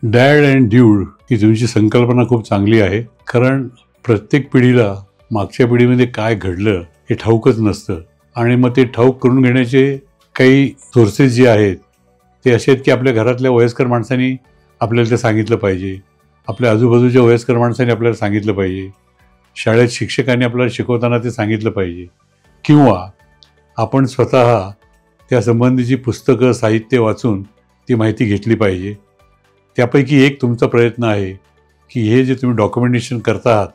Dad and dude ही तुमची संकल्पना खूप चांगली आहे. कारण प्रत्येक पिढीला मागच्या पिढीमध्ये काय घडलं हे ठाऊकच नसतं आणि मग ते ठाऊक करून घेण्याचे काही सोर्सेस जे आहेत ते असे आहेत की आपल्या घरातल्या वयस्कर माणसांनी आपल्याला ते सांगितलं पाहिजे, आपल्या आजूबाजूच्या वयस्कर माणसांनी आपल्याला सांगितलं पाहिजे, शाळेत शिक्षकांनी आपल्याला शिकवताना ते सांगितलं पाहिजे, किंवा आपण स्वतः त्या संबंधीची पुस्तकं साहित्य वाचून ती माहिती घेतली पाहिजे. त्यापैकी एक तुमचा प्रयत्न आहे की हे जे तुम्ही डॉक्युमेंटेशन करता आहात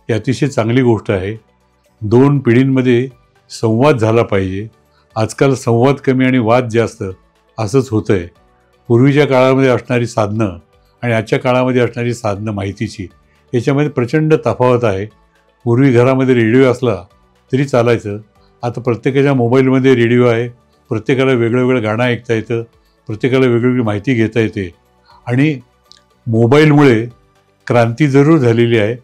ही अतिशय चांगली गोष्ट आहे. दोन पिढींमध्ये संवाद झाला पाहिजे. आजकाल संवाद कमी आणि वाद जास्त असंच होतं आहे. पूर्वीच्या काळामध्ये असणारी साधनं आणि आजच्या काळामध्ये असणारी साधनं माहितीची याच्यामध्ये प्रचंड तफावत आहे. पूर्वी घरामध्ये रेडिओ असला तरी चालायचं. आता प्रत्येकाच्या मोबाईलमध्ये रेडिओ आहे. प्रत्येकाला वेगळं गाणं ऐकता येतं, प्रत्येकाला वेगवेगळी माहिती घेता येते. आणि मोबाईलमुळे क्रांती जरूर झालेली आहे,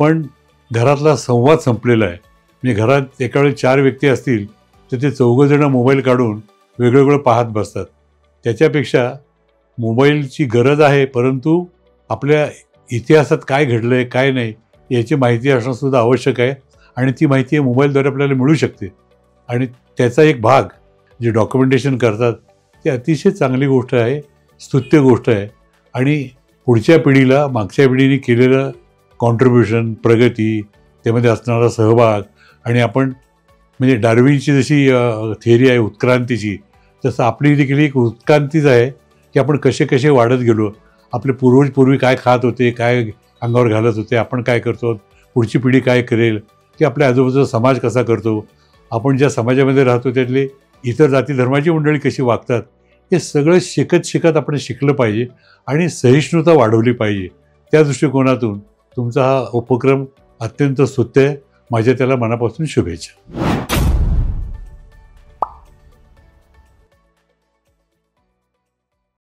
पण घरातला संवाद संपलेला आहे. म्हणजे घरात एका वेळी 4 व्यक्ती असतील तर ते 4 जण मोबाईल काढून वेगवेगळं पाहत बसतात. त्याच्यापेक्षा मोबाईलची गरज आहे, परंतु आपल्या इतिहासात काय घडलं आहे काय नाही याची माहिती असणंसुद्धा आवश्यक आहे. आणि ती माहिती मोबाईलद्वारे आपल्याला मिळू शकते. आणि त्याचा एक भाग जे डॉक्युमेंटेशन करतात ते अतिशय चांगली गोष्ट आहे, स्तुत्य गोष्ट आहे. आणि पुढच्या पिढीला मागच्या पिढीने केलेलं कॉन्ट्रीब्युशन, प्रगती, त्यामध्ये असणारा सहभाग, आणि आपण म्हणजे डार्विनची जशी थिअरी आहे उत्क्रांतीची, तसं आपली देखील एक उत्क्रांतीच आहे की आपण कसे कसे वाढत गेलो. आपले पूर्वज पूर्वी काय खात होते, काय अंगावर घालत होते, आपण काय करतो, पुढची पिढी काय करेल, की आपल्या आजूबाजूचा समाज कसा करतो, आपण ज्या समाजामध्ये राहतो त्यातले इतर जाती धर्माची मंडळी कशी वागतात, हे सगळं शिकत आपण शिकलं पाहिजे आणि सहिष्णुता वाढवली पाहिजे. त्या दृष्टिकोनातून तुमचा हा उपक्रम अत्यंत स्तुत्य आहे. माझ्या त्याला मनापासून शुभेच्छा.